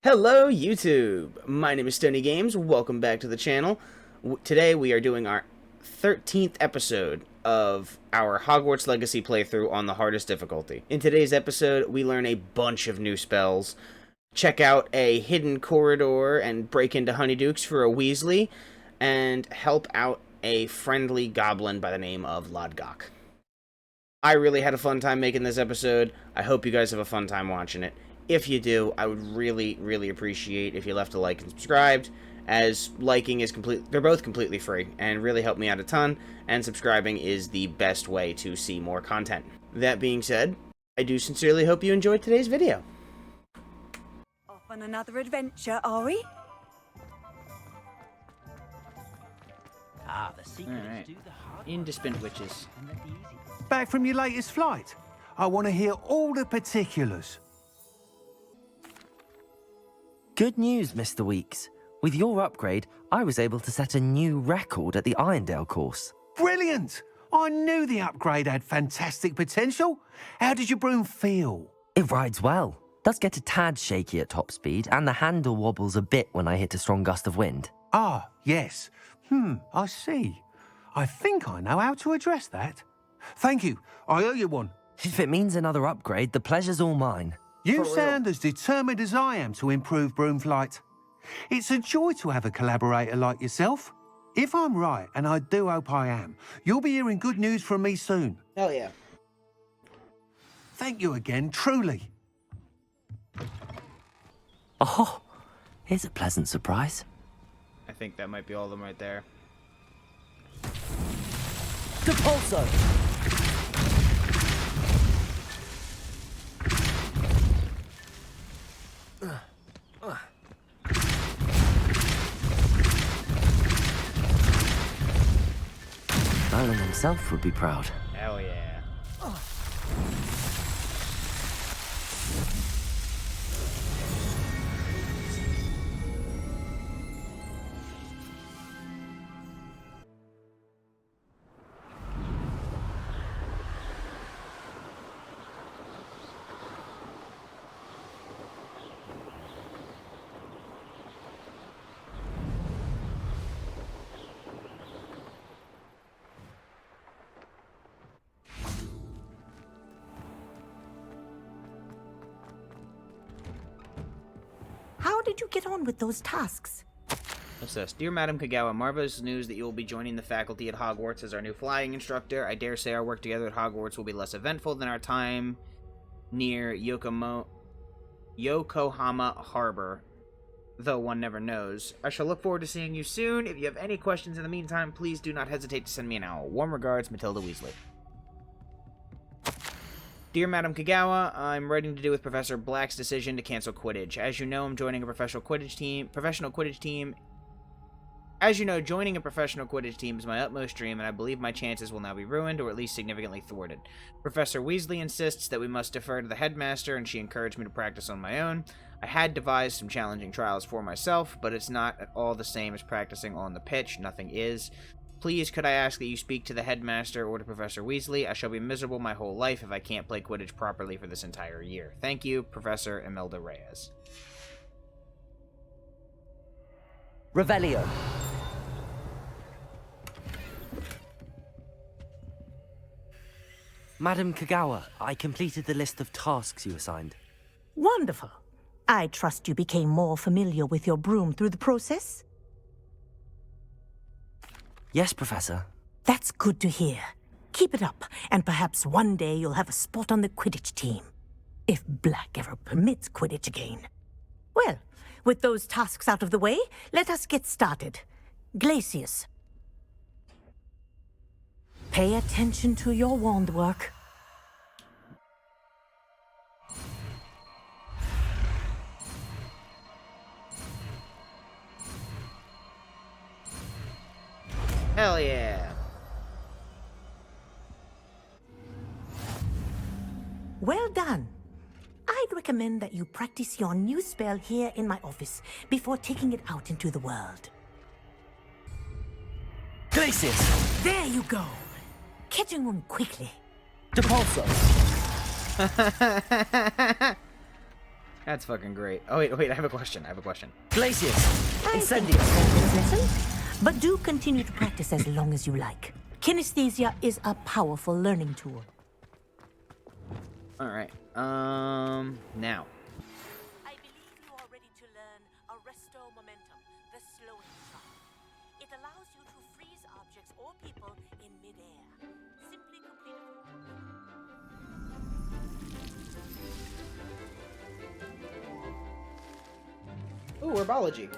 Hello YouTube! My name is Stoney Games. Welcome back to the channel. Today we are doing our 13th episode of our Hogwarts Legacy playthrough on the hardest difficulty. In today's episode, we learn a bunch of new spells, check out a hidden corridor and break into Honeydukes for a Weasley, and help out a friendly goblin by the name of Lodgok. I really had a fun time making this episode. I hope you guys have a fun time watching it. If you do, I would really appreciate if you left a like and subscribed, as liking is they're both completely free and really help me out a ton, and subscribing is the best way to see more content. That being said, I do sincerely hope you enjoyed today's video. Off on another adventure, are we? The secret is to do the hard work Indispensable witches. and let the easy. Back from your latest flight? I want to hear all the particulars. Good news, Mr. Weeks. With your upgrade, I was able to set a new record at the Irondale course. Brilliant! I knew the upgrade had fantastic potential. How did your broom feel? It rides well, does get a tad shaky at top speed, and the handle wobbles a bit when I hit a strong gust of wind. Ah, yes. I see. I think I know how to address that. Thank you. I owe you one. If it means another upgrade, the pleasure's all mine. You sound as determined as I am to improve broom flight. It's a joy to have a collaborator like yourself. If I'm right, and I do hope I am, you'll be hearing good news from me soon. Hell yeah. Thank you again, truly. Oh, here's a pleasant surprise. I think that might be all of them right there. Depulso! Merlin himself would be proud. Hell yeah. How did you get on with those tasks? What's this? Dear Madam Kagawa, marvelous news that you will be joining the faculty at Hogwarts as our new flying instructor. I dare say our work together at Hogwarts will be less eventful than our time near Yokohama Harbor, though one never knows. I shall look forward to seeing you soon. If you have any questions in the meantime, please do not hesitate to send me an owl. Warm regards, Matilda Weasley. Dear Madam Kagawa, I'm writing to do with Professor Black's decision to cancel Quidditch. As you know, I'm joining a professional Quidditch team. As you know, joining a professional Quidditch team is my utmost dream, and I believe my chances will now be ruined, or at least significantly thwarted. Professor Weasley insists that we must defer to the headmaster, and she encouraged me to practice on my own. I had devised some challenging trials for myself, but it's not at all the same as practicing on the pitch. Nothing is. Please, could I ask that you speak to the headmaster or to Professor Weasley? I shall be miserable my whole life if I can't play Quidditch properly for this entire year. Thank you, Professor Imelda Reyes. Revelio. Madam Kagawa, I completed the list of tasks you assigned. Wonderful. I trust you became more familiar with your broom through the process? Yes, Professor. That's good to hear. Keep it up, and perhaps one day you'll have a spot on the Quidditch team. If Black ever permits Quidditch again. Well, with those tasks out of the way, let us get started. Glacius. Pay attention to your wand work. Hell yeah. Well done. I'd recommend that you practice your new spell here in my office before taking it out into the world. Glacius! There you go. Catching on quickly. Depulso! That's fucking great. Oh, wait, I have a question. Glacius! I think Incendius! it's a lesson, but do continue to practice as long as you like. Kinesthesia is a powerful learning tool. Alright, now. I believe you are ready to learn Arresto Momentum, the slowing charm. It allows you to freeze objects or people in midair. Simply complete Ooh, herbology.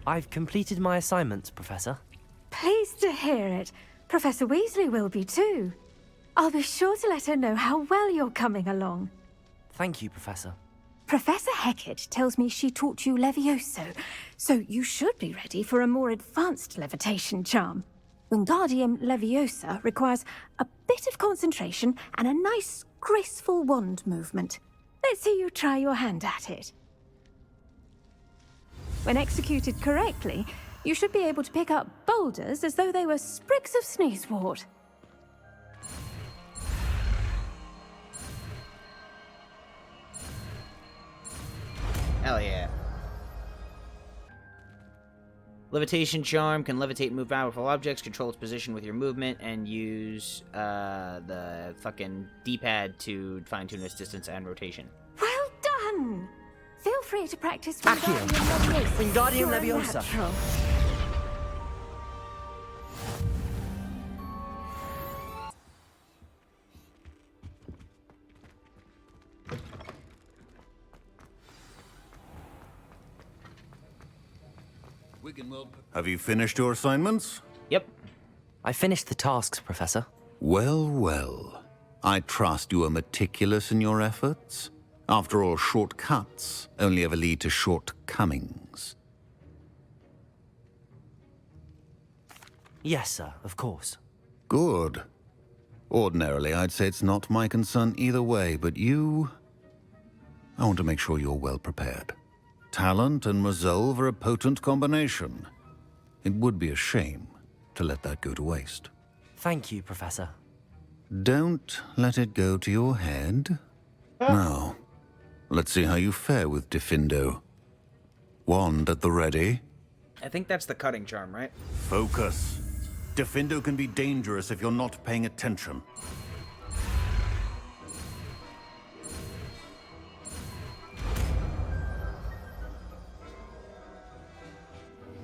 I've completed my assignments, Professor. Pleased to hear it. Professor Weasley will be too. I'll be sure to let her know how well you're coming along. Thank you, Professor. Professor Hecat tells me she taught you Levioso, so you should be ready for a more advanced levitation charm. Wingardium Leviosa requires a bit of concentration and a nice, graceful wand movement. Let's see you try your hand at it. When executed correctly, you should be able to pick up boulders as though they were sprigs of sneezewort. Hell yeah. Levitation charm can levitate and move powerful objects, control its position with your movement, and use the fucking D-pad to fine-tune its distance and rotation. Well done! Feel free to practice Accio. Wingardium You're a Leviosa. natural. Have you finished your assignments? Yep. I finished the tasks, Professor. Well, well. I trust you are meticulous in your efforts. After all, shortcuts only ever lead to shortcomings. Yes, sir, of course. Good. Ordinarily, I'd say it's not my concern either way, but you... I want to make sure you're well prepared. Talent and resolve are a potent combination. It would be a shame to let that go to waste. Thank you, Professor. Don't let it go to your head. Now, let's see how you fare with Diffindo. Wand at the ready. I think that's the cutting charm, right? Focus. Diffindo can be dangerous if you're not paying attention.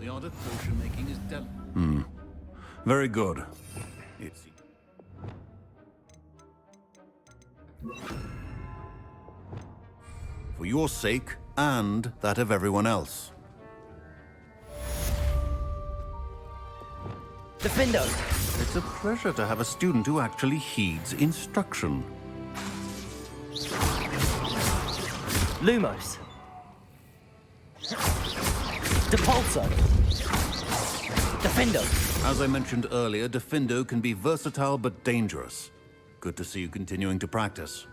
The art of potion making is delicate. Very good. It's... For your sake, and that of everyone else. Diffindo! It's a pleasure to have a student who actually heeds instruction. Lumos. Depulso. Diffindo. As I mentioned earlier, Diffindo can be versatile but dangerous. Good to see you continuing to practice.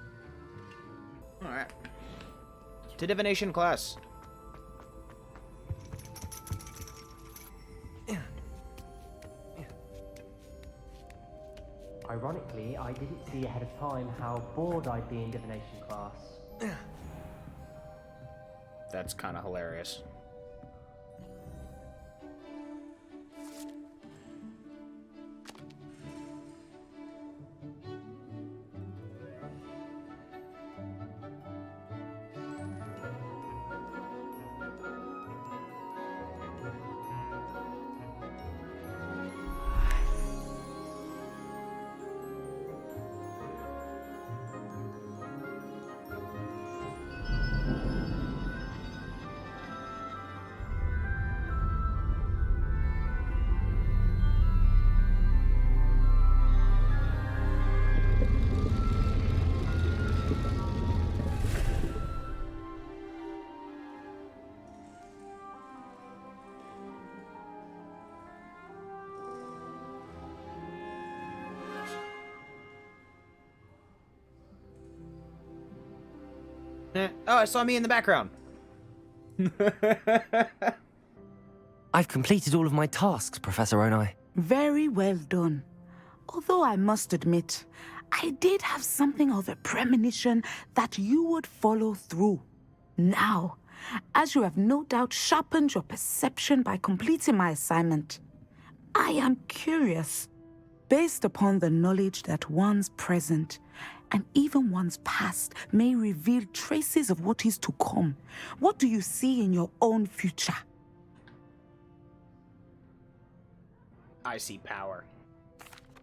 Alright. To divination class. Ironically, I didn't see ahead of time how bored I'd be in divination class. That's kind of hilarious. Oh, I saw me in the background. I've completed all of my tasks, Professor Oni. Very well done. Although I must admit, I did have something of a premonition that you would follow through. Now, as you have no doubt sharpened your perception by completing my assignment, I am curious, based upon the knowledge that one's present and even one's past may reveal traces of what is to come. What do you see in your own future? I see power.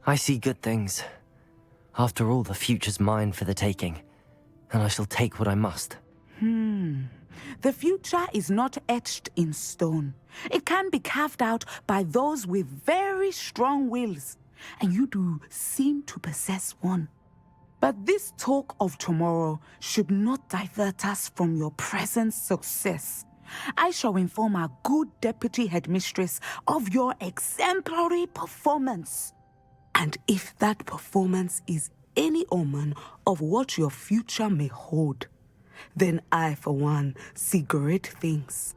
I see good things. After all, the future's mine for the taking, and I shall take what I must. The future is not etched in stone. It can be carved out by those with very strong wills, and you do seem to possess one. But this talk of tomorrow should not divert us from your present success. I shall inform our good deputy headmistress of your exemplary performance. And if that performance is any omen of what your future may hold, then I, for one, see great things.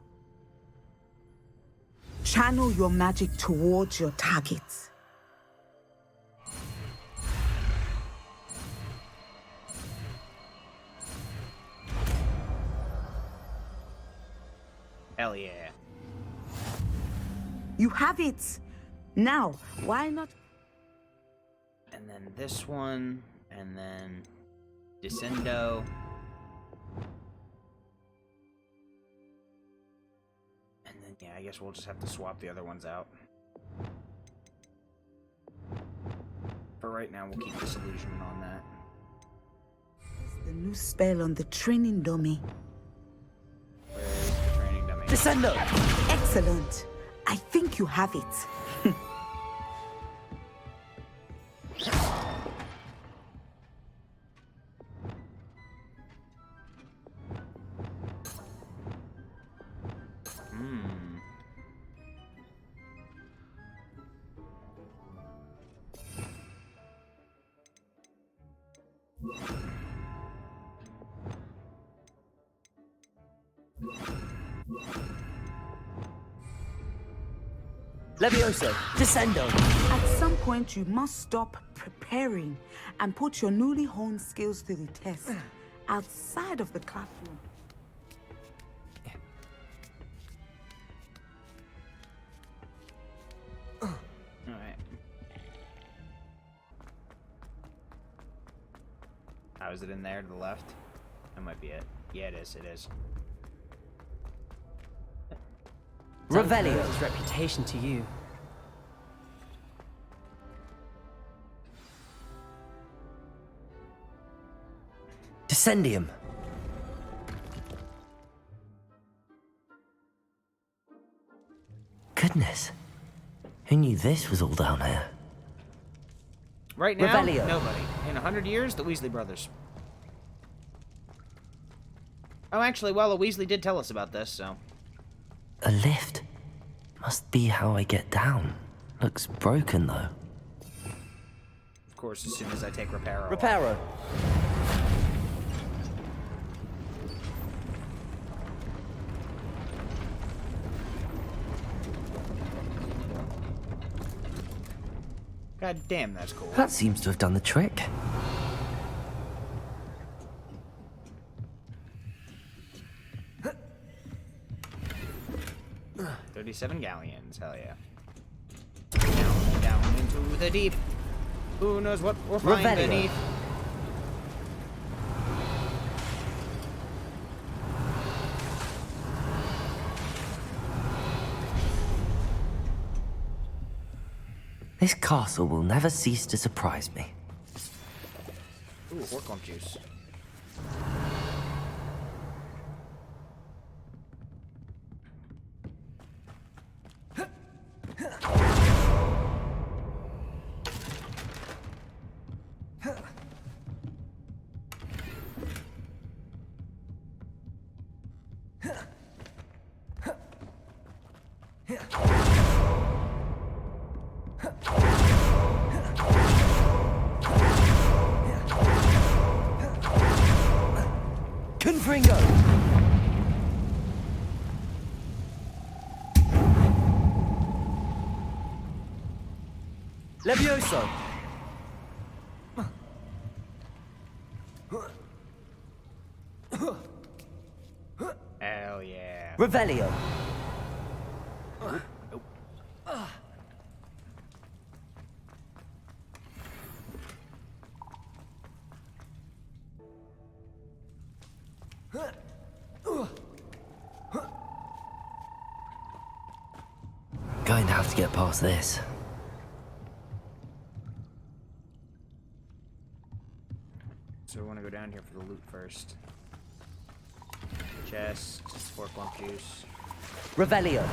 Channel your magic towards your targets. Hell yeah. You have it! Now, why not? And then this one, and then Descendo. And then, yeah, I guess we'll just have to swap the other ones out. For right now, we'll keep Disillusionment on that. The new spell on the training dummy. Where's the training dummy? Descendo! Excellent. I think you have it. Levioso! Descendo! At some point, you must stop preparing and put your newly honed skills to the test outside of the classroom. Alright. How is it in there to the left? That might be it. Yeah, it is. It is. Revelio's reputation to you. Descendium! Goodness. Who knew this was all down here? Right now, Revelio. nobody. In 100 years, the Weasley brothers. Oh, actually, well, a Weasley did tell us about this, so... A lift? Must be how I get down. Looks broken, though. Of course, as soon as I take Reparo. Reparo! God damn, that's cool. That seems to have done the trick. $37 galleons, hell yeah. Down into the deep. Who knows what we'll find Revelio. beneath. This castle will never cease to surprise me. Ooh, Horcrux juice. Confringo! Levioso! Hell yeah. Revelio! Going to have to get past this. So we want to go down here for the loot first. Chest, fork lump juice. Revelio!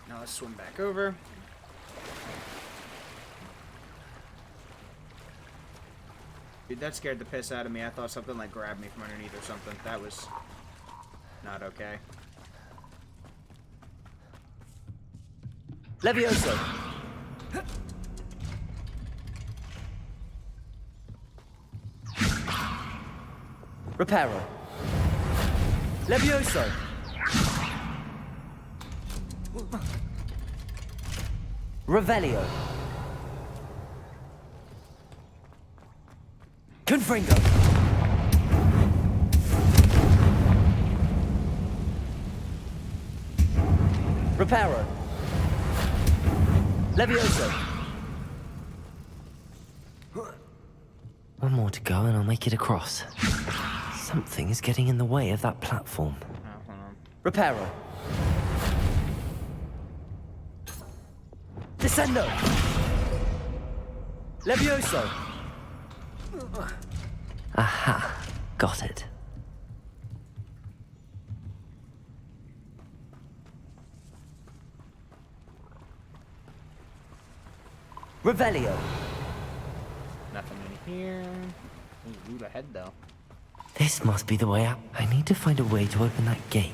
Now let's swim back over. Dude, that scared the piss out of me. I thought something like grabbed me from underneath or something. That was not okay. Levioso! Reparo! Levioso! Revelio! Confringo! Reparo! Levioso! One more to go and I'll make it across. Something is getting in the way of that platform. Oh, hold on. Reparo! Descendo! Levioso! Aha! Got it. Revelio! Nothing in here. There's loot ahead, though. This must be the way out. I need to find a way to open that gate.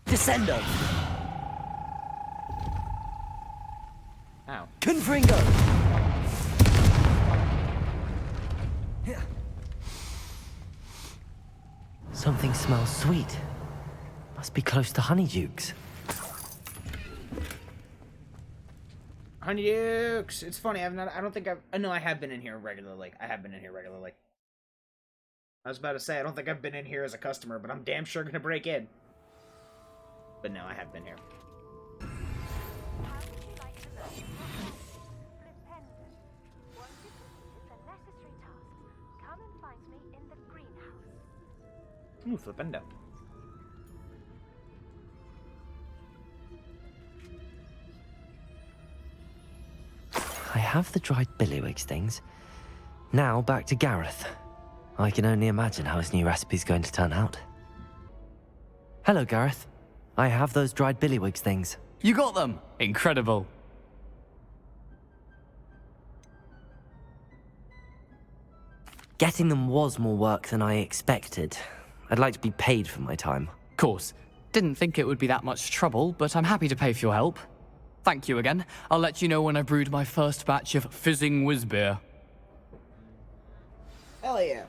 Descendo! Ow. Confringo! Something smells sweet. Must be close to Honeydukes. Honeydukes! It's funny, I don't think I've... No, I have been in here regularly. I was about to say, I don't think I've been in here as a customer, but I'm damn sure gonna break in. But no, I have been here. Ooh, flipendo. I have the dried billywigs things. Now back to Gareth. I can only imagine how his new recipe's going to turn out. Hello, Gareth. I have those dried billywigs things. You got them! Incredible. Getting them was more work than I expected. I'd like to be paid for my time. Course. Didn't think it would be that much trouble, but I'm happy to pay for your help. Thank you again. I'll let you know when I brewed my first batch of fizzing whiz beer. Hell yeah.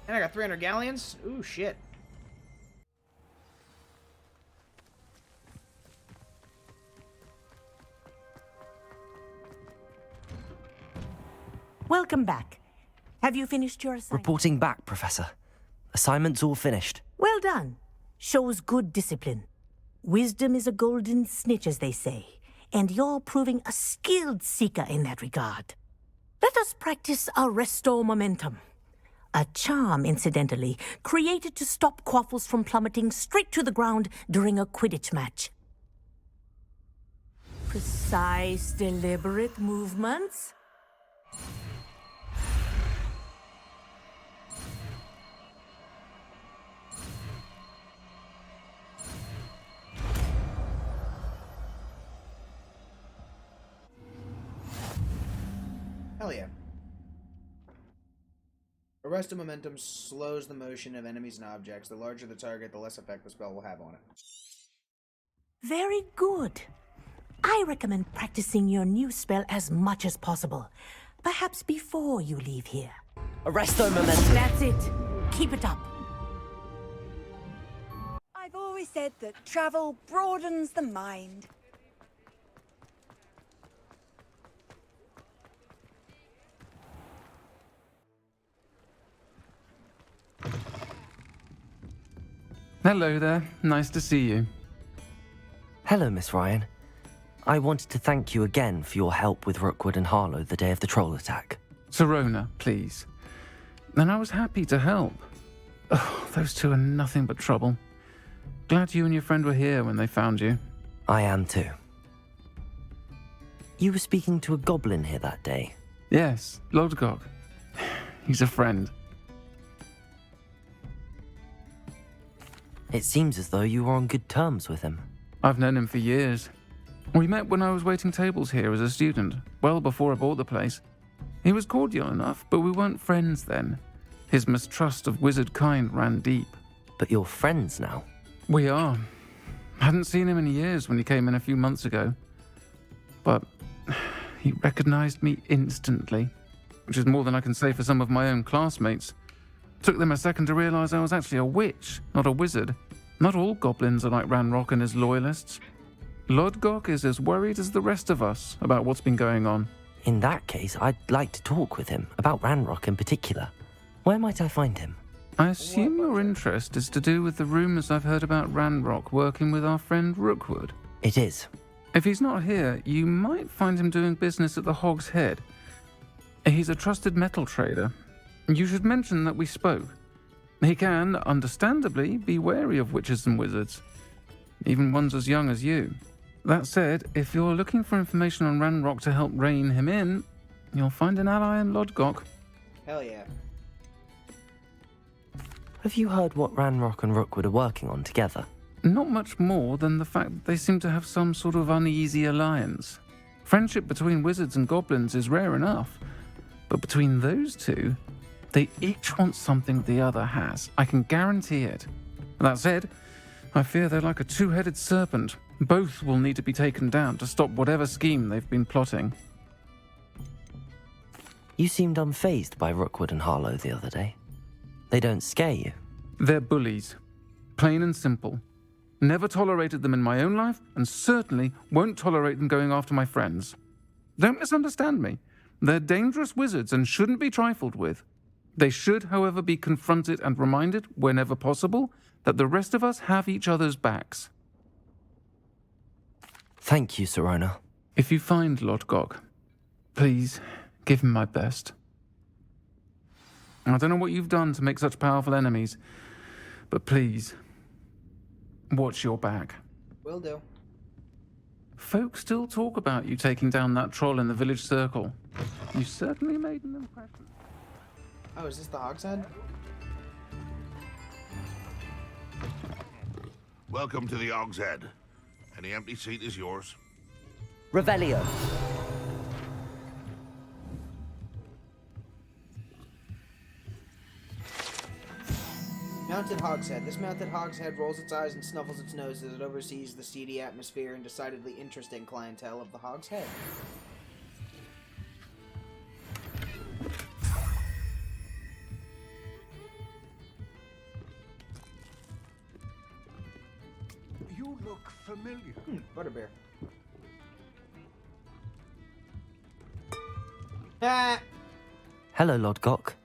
And I got 300 galleons? Ooh, shit. Welcome back. Have you finished your assignment? Reporting back, Professor. Assignment's all finished. Well done. Shows good discipline. Wisdom is a golden snitch, as they say, and you're proving a skilled seeker in that regard. Let us practice our restore momentum. A charm, incidentally, created to stop Quaffles from plummeting straight to the ground during a Quidditch match. Precise, deliberate movements. Hell yeah. Arrest of momentum slows the motion of enemies and objects. The larger the target, the less effect the spell will have on it. Very good. I recommend practicing your new spell as much as possible. Perhaps before you leave here. Arresto momentum. That's it. Keep it up. I've always said that travel broadens the mind. Hello there. Nice to see you. Hello, Miss Ryan. I wanted to thank you again for your help with Rookwood and Harlow the day of the troll attack. Sirona, please. And I was happy to help. Oh, those two are nothing but trouble. Glad you and your friend were here when they found you. I am too. You were speaking to a goblin here that day. Yes, Lodgok. He's a friend. It seems as though you were on good terms with him. I've known him for years. We met when I was waiting tables here as a student, well before I bought the place. He was cordial enough, but we weren't friends then. His mistrust of wizard kind ran deep. But you're friends now? We are. Hadn't seen him in years when he came in a few months ago. But he recognized me instantly, which is more than I can say for some of my own classmates. Took them a second to realize I was actually a witch, not a wizard. Not all goblins are like Ranrock and his loyalists. Lodgok is as worried as the rest of us about what's been going on. In that case, I'd like to talk with him, about Ranrock in particular. Where might I find him? I assume your interest is to do with the rumors I've heard about Ranrock working with our friend Rookwood. It is. If he's not here, you might find him doing business at the Hog's Head. He's a trusted metal trader. You should mention that we spoke. He can, understandably, be wary of witches and wizards, even ones as young as you. That said, if you're looking for information on Ranrock to help rein him in, you'll find an ally in Lodgok. Hell yeah. Have you heard what Ranrock and Rookwood are working on together? Not much more than the fact that they seem to have some sort of uneasy alliance. Friendship between wizards and goblins is rare enough, but between those two, they each want something the other has. I can guarantee it. That said, I fear they're like a two-headed serpent. Both will need to be taken down to stop whatever scheme they've been plotting. You seemed unfazed by Rookwood and Harlow the other day. They don't scare you. They're bullies. Plain and simple. Never tolerated them in my own life, and certainly won't tolerate them going after my friends. Don't misunderstand me. They're dangerous wizards and shouldn't be trifled with. They should, however, be confronted and reminded, whenever possible, that the rest of us have each other's backs. Thank you, Sirona. If you find Lodgok, please give him my best. I don't know what you've done to make such powerful enemies, but please, watch your back. Will do. Folk still talk about you taking down that troll in the village circle. You certainly made an impression. Oh, is this the Hog's Head? Welcome to the Hog's Head. Any empty seat is yours. Revelio. Mounted Hogshead. This mounted Hogshead rolls its eyes and snuffles its nose as it oversees the seedy atmosphere and decidedly interesting clientele of the Hog's Head. You look familiar. Butterbeer. Ah! Hello, Lodgok.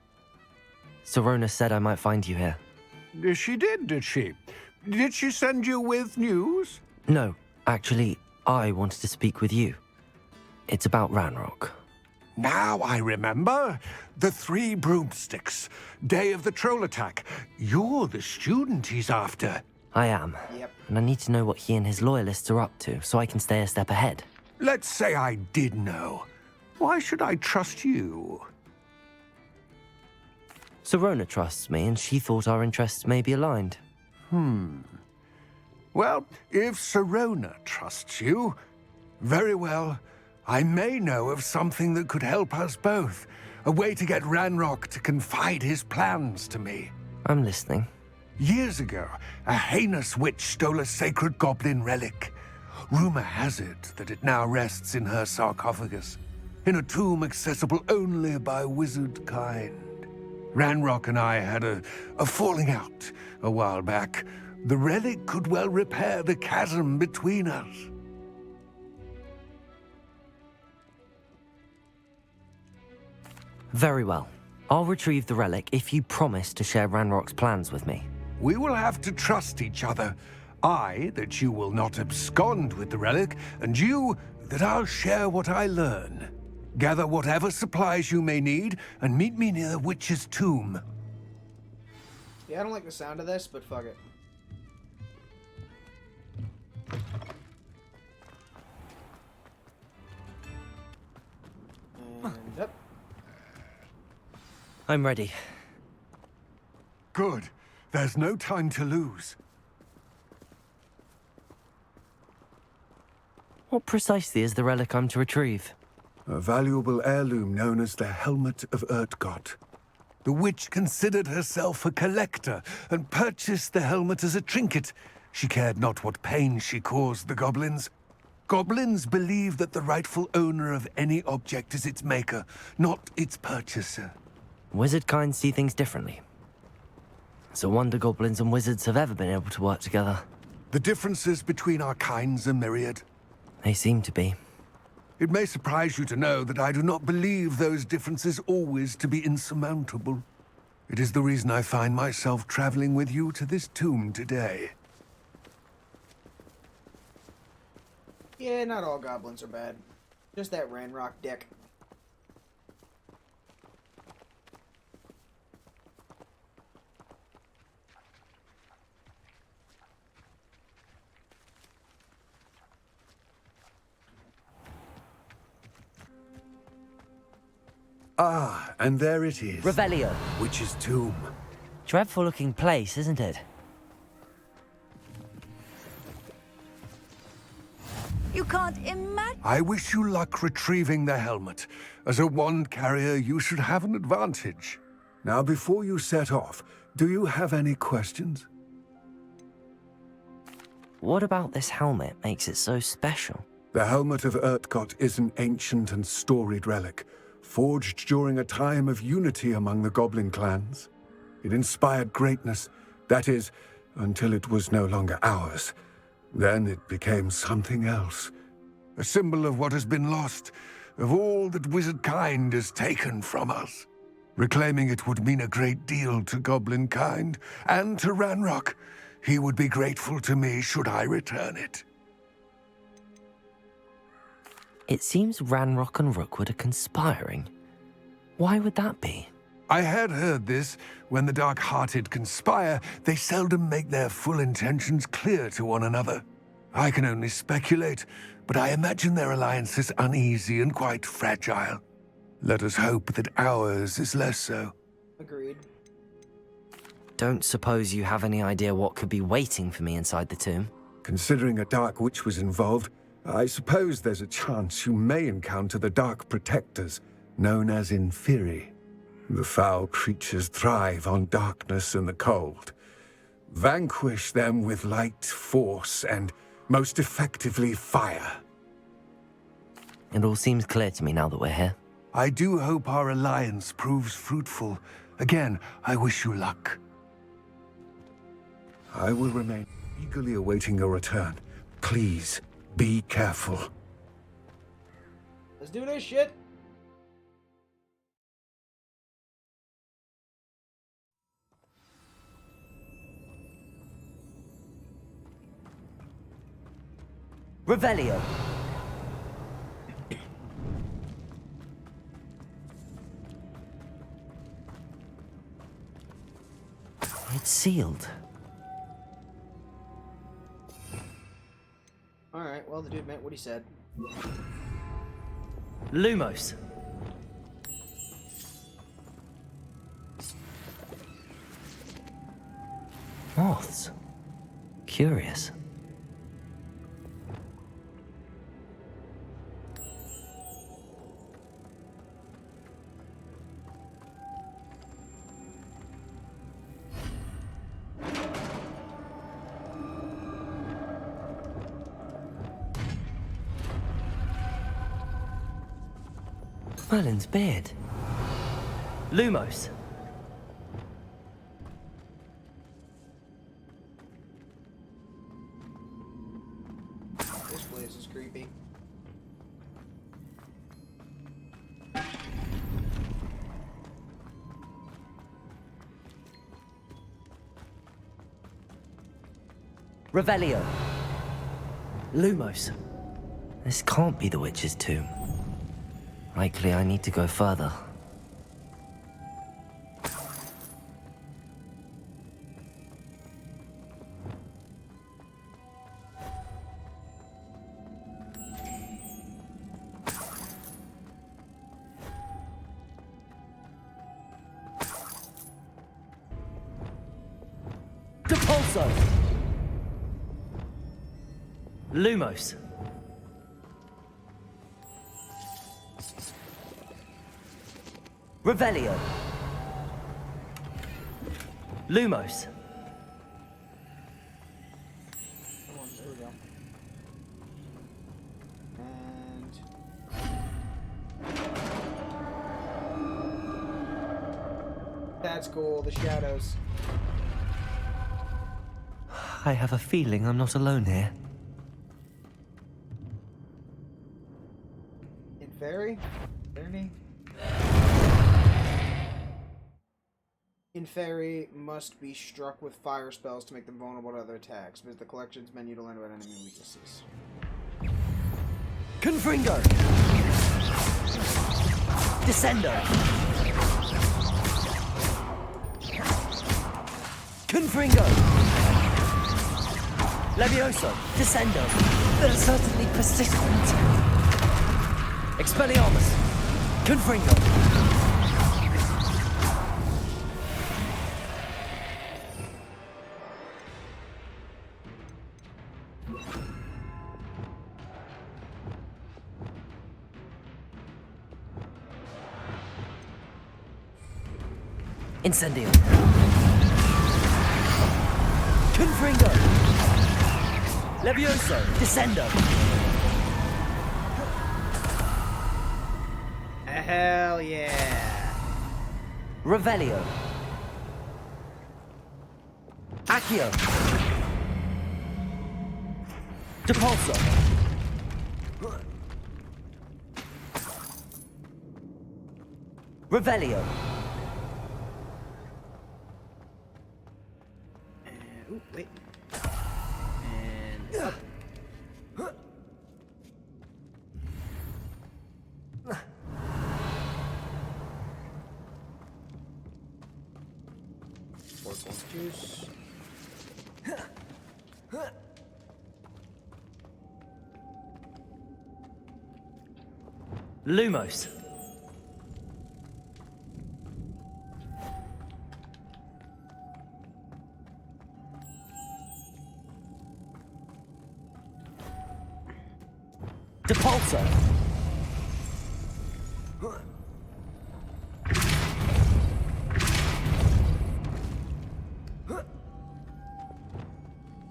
Sirona said I might find you here. She did she? Did she send you with news? No, actually, I wanted to speak with you. It's about Ranrock. Now I remember. The 3 broomsticks. Day of the troll attack. You're the student he's after. I am. Yep. And I need to know what he and his loyalists are up to so I can stay a step ahead. Let's say I did know. Why should I trust you? Serona trusts me, and she thought our interests may be aligned. Well, if Serona trusts you, very well. I may know of something that could help us both. A way to get Ranrock to confide his plans to me. I'm listening. Years ago, a heinous witch stole a sacred goblin relic. Rumor has it that it now rests in her sarcophagus, in a tomb accessible only by wizard kind. Ranrock and I had a falling out a while back. The relic could well repair the chasm between us. Very well. I'll retrieve the relic if you promise to share Ranrock's plans with me. We will have to trust each other. I, that you will not abscond with the relic, and you, that I'll share what I learn. Gather whatever supplies you may need, and meet me near the witch's tomb. Yeah, I don't like the sound of this, but fuck it. And up. I'm ready. Good. There's no time to lose. What precisely is the relic I'm to retrieve? A valuable heirloom known as the Helmet of Urtkot. The witch considered herself a collector and purchased the helmet as a trinket. She cared not what pain she caused the goblins. Goblins believe that the rightful owner of any object is its maker, not its purchaser. Wizard kind see things differently. It's a wonder goblins and wizards have ever been able to work together. The differences between our kinds are myriad. They seem to be. It may surprise you to know that I do not believe those differences always to be insurmountable. It is the reason I find myself traveling with you to this tomb today. Yeah, not all goblins are bad. Just that Ranrock dick. Ah, and there it is. Revelio. Witch's tomb. Dreadful looking place, isn't it? You can't imagine. I wish you luck retrieving the helmet. As a wand carrier, you should have an advantage. Now, before you set off, do you have any questions? What about this helmet makes it so special? The Helmet of Urtkot is an ancient and storied relic, forged during a time of unity among the goblin clans. It inspired greatness, that is, until it was no longer ours. Then it became something else. A symbol of what has been lost, of all that wizard kind has taken from us. Reclaiming it would mean a great deal to goblin kind, and to Ranrock. He would be grateful to me should I return it. It seems Ranrock and Rookwood are conspiring. Why would that be? I had heard this. When the dark-hearted conspire, they seldom make their full intentions clear to one another. I can only speculate, but I imagine their alliance is uneasy and quite fragile. Let us hope that ours is less so. Agreed. Don't suppose you have any idea what could be waiting for me inside the tomb? Considering a dark witch was involved, I suppose there's a chance you may encounter the Dark Protectors, known as Inferi. The foul creatures thrive on darkness and the cold. Vanquish them with light, force, and most effectively fire. It all seems clear to me now that we're here. I do hope our alliance proves fruitful. Again, I wish you luck. I will remain eagerly awaiting your return. Please, be careful. Let's do this shit. Revelio. It's sealed. Alright, well, Well, the dude meant what he said. Lumos. Moths. Curious. Merlin's beard. Lumos. This place is creepy. Revelio. Lumos. This can't be the witch's tomb. Likely I need to go further. Depulso! Lumos. Revelio. Lumos. There we go. And that's cool, the shadows. I have a feeling I'm not alone here. In Fairy? Ernie? In Fairy, must be struck with fire spells to make them vulnerable to other attacks. Visit the collections menu to learn about enemy weaknesses. Confringo! Descendo! Confringo! Levioso! Descendo! They're certainly persistent! Expelliarmus! Confringo! Incendio! Confringo! Levioso! Descendo! Hell yeah! Revelio! Accio! Depulso! Revelio! Ooh, wait. And up. Force juice. Lumos. Depulso.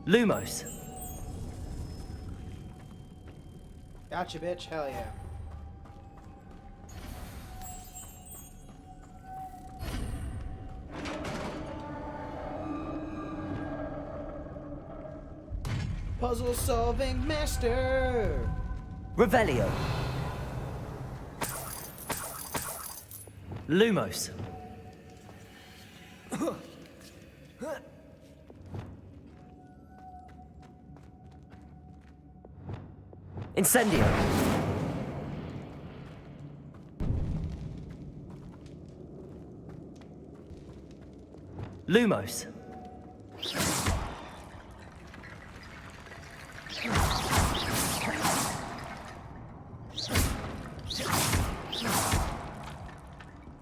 Lumos. Gotcha, bitch. Hell yeah. Puzzle solving master. Revelio. Lumos. Incendio. Lumos.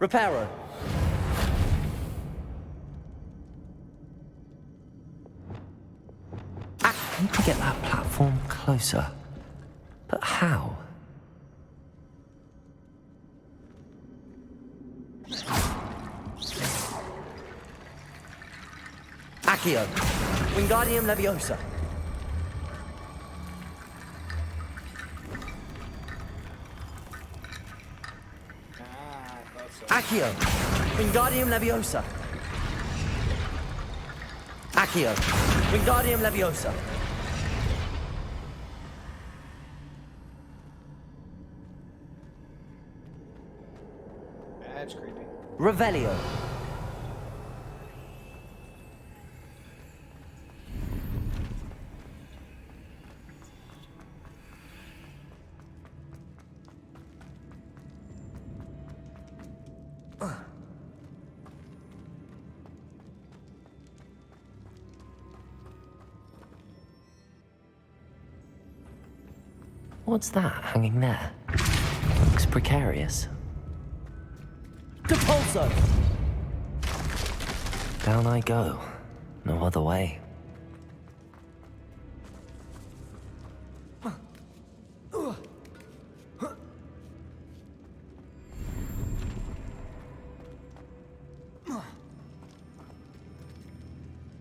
Reparo. I need to get that platform closer. But how? Accio. Wingardium Leviosa. Accio. Wingardium Leviosa. Accio. Wingardium Leviosa. That's creepy. Revelio. What's that hanging there? Looks precarious. Depulso! Down I go. No other way.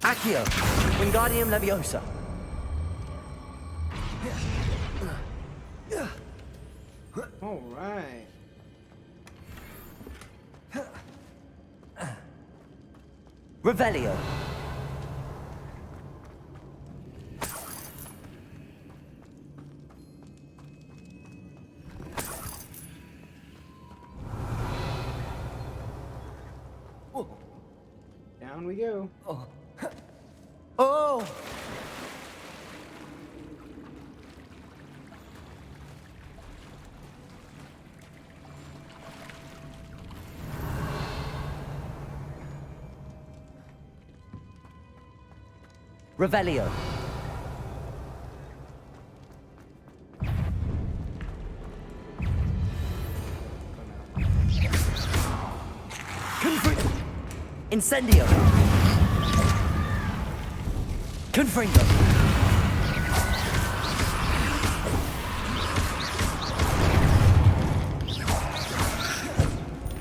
Accio! Wingardium Leviosa. All right. Revelio. Down we go. Oh. Revelio. Incendio. Confringo.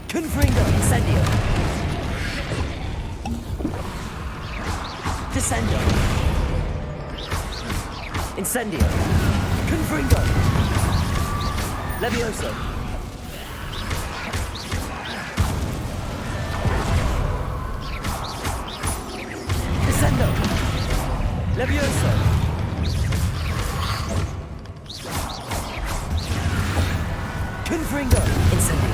Confringo. Incendio. Descendo. Incendio. Confringo. Levioso. Descendo. Levioso. Confringo. Incendio.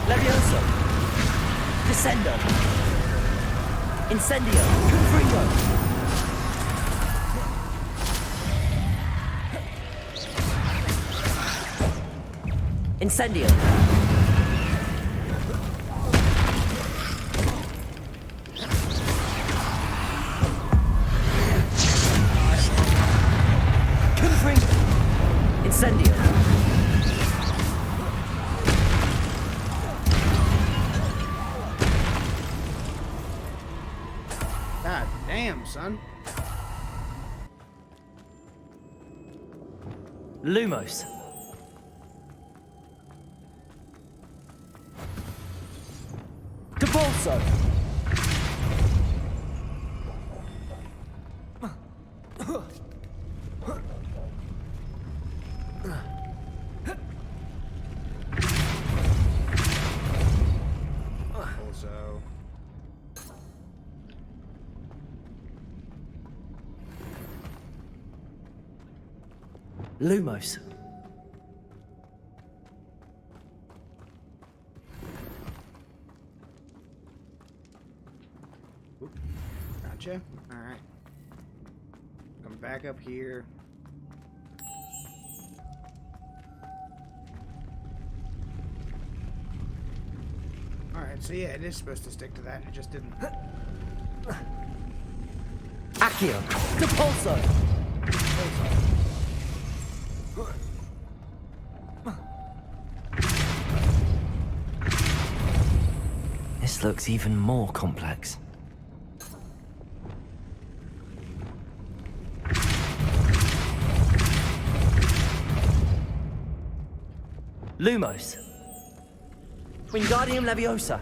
Levioso. Descendo. Incendio. Confringo. Incendio. Confringo. Incendio. God damn, son. Lumos. Depulso. Also. Lumos. Gotcha. Alright. Come back up here. Alright, so yeah, it is supposed to stick to that. It just didn't. Accio! Depulso! This looks even more complex. Lumos. Wingardium Leviosa.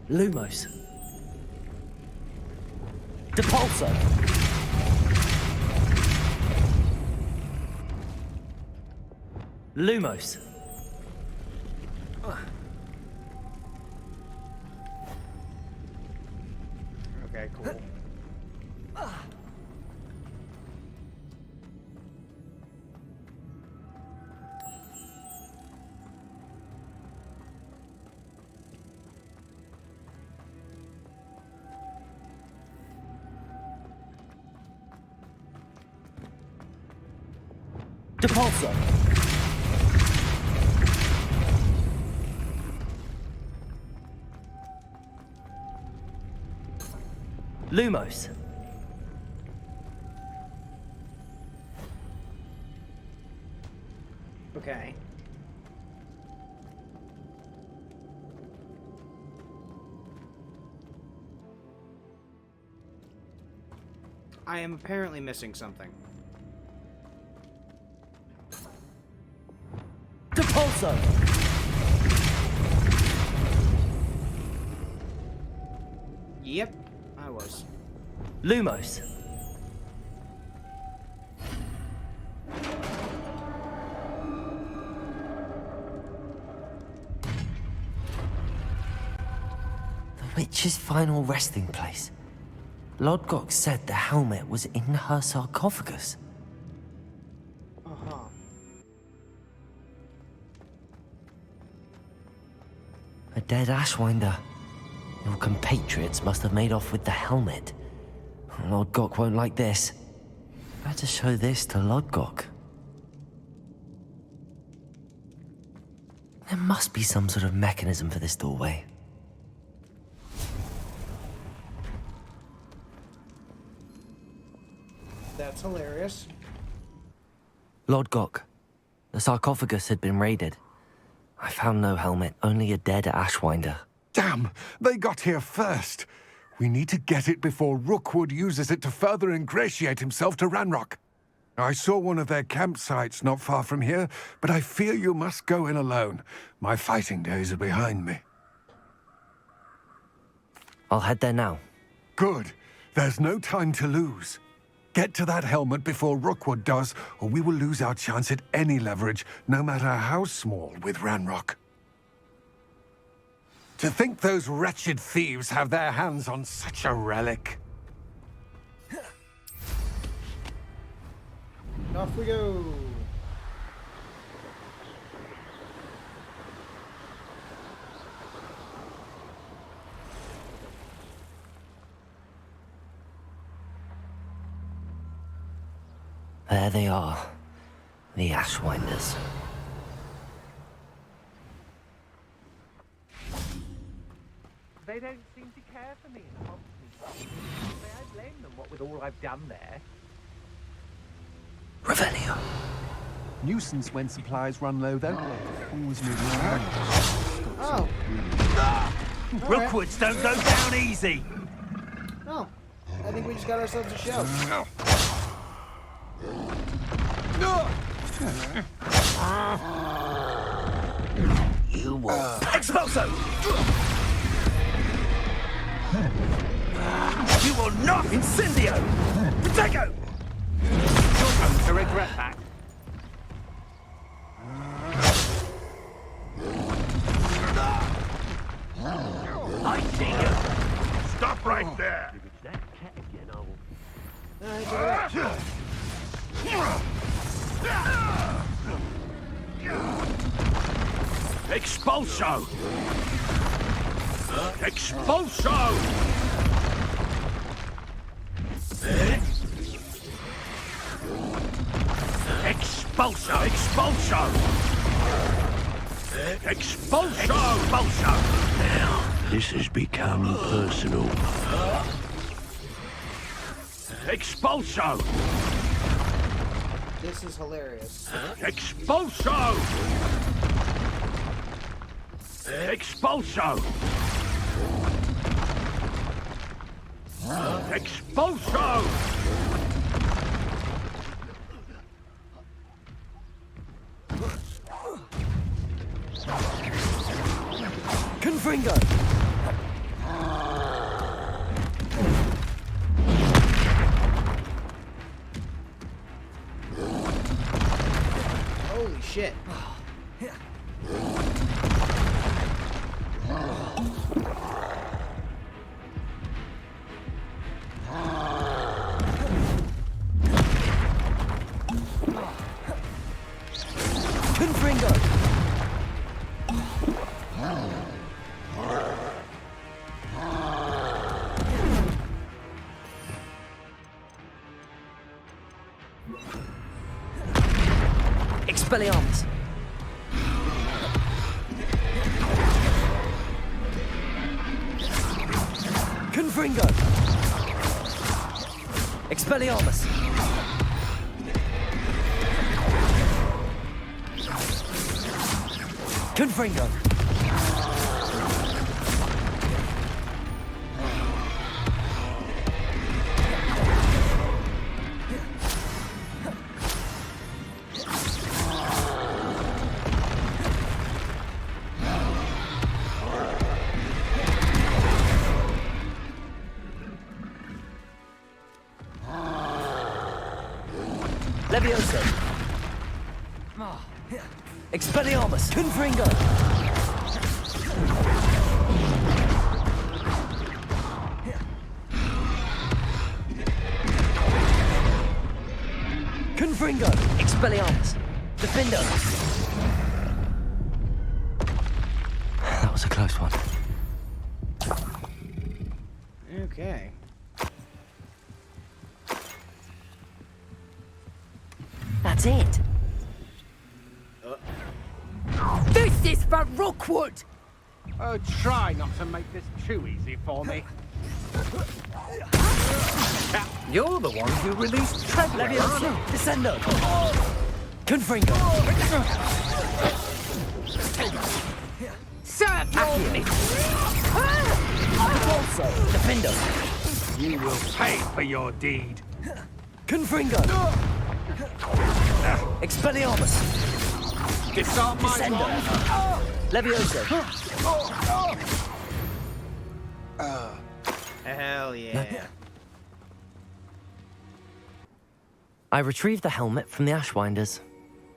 Lumos. Depulso. Lumos. Okay, cool. Depulso. Lumos. Okay. I am apparently missing something. Depulso. Yep, I was. Lumos. The witch's final resting place. Lodgok said the helmet was in her sarcophagus. Uh-huh. A dead Ashwinder. Your compatriots must have made off with the helmet. Lodgok won't like this. Better show this to Lodgok. There must be some sort of mechanism for this doorway. That's hilarious. Lodgok, the sarcophagus had been raided. I found no helmet, only a dead Ashwinder. Damn! They got here first. We need to get it before Rookwood uses it to further ingratiate himself to Ranrock. I saw one of their campsites not far from here, but I fear you must go in alone. My fighting days are behind me. I'll head there now. Good. There's no time to lose. Get to that helmet before Rookwood does, or we will lose our chance at any leverage, no matter how small, with Ranrock. To think those wretched thieves have their hands on such a relic. Off we go. There they are, the Ashwinders. They don't seem to care for me in Hogwarts. May I blame them, what with all I've done there? Revelio. Nuisance when supplies run low, though. Always moving around. Oh. Rookwoods don't go down easy. Oh. I think we just got ourselves a show. You will. Expulso! You will not! Incendio! Protego! You're going to regret that. I see you! Stop right there! If it's that cat again, I will... Expulso! Expulso! Expulso! Expulso! Expulso! Expulso! Now, this has become personal. Expulso! This is hilarious. Expulso! Expulso! Expulso! Confringo! Holy shit. Confringo! Expelliarmus! Confringo! Expelliarmus! Confringo! Levioso! Expelliarmus! Confringo! Confringo! Expelliarmus! Defendo! That was a close one. Okay. That's it. This is for Rookwood! Oh, try not to make this too easy for me. You're the one who released Treadwell, aren't you? Descendo! Confringo! Serve Accioli! Also, Defendo! You will pay for your deed. Confringo! Expelliarmus! Disarm my Descendo! Levioso! Hell yeah. I retrieved the helmet from the Ashwinders.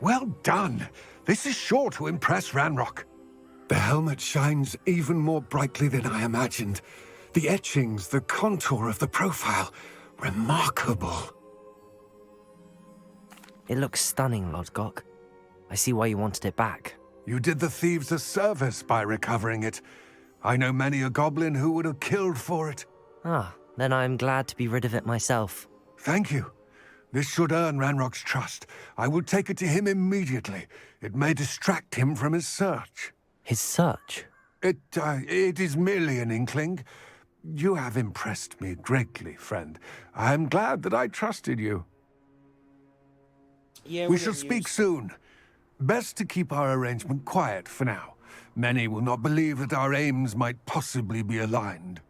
Well done. This is sure to impress Ranrock. The helmet shines even more brightly than I imagined. The etchings, the contour of the profile. Remarkable. It looks stunning, Lodgok. I see why you wanted it back. You did the thieves a service by recovering it. I know many a goblin who would have killed for it. Ah, then I am glad to be rid of it myself. Thank you. This should earn Ranrock's trust. I will take it to him immediately. It may distract him from his search. His search? It is merely an inkling. You have impressed me greatly, friend. I am glad that I trusted you. Yeah, we shall speak soon. Best to keep our arrangement quiet for now. Many will not believe that our aims might possibly be aligned.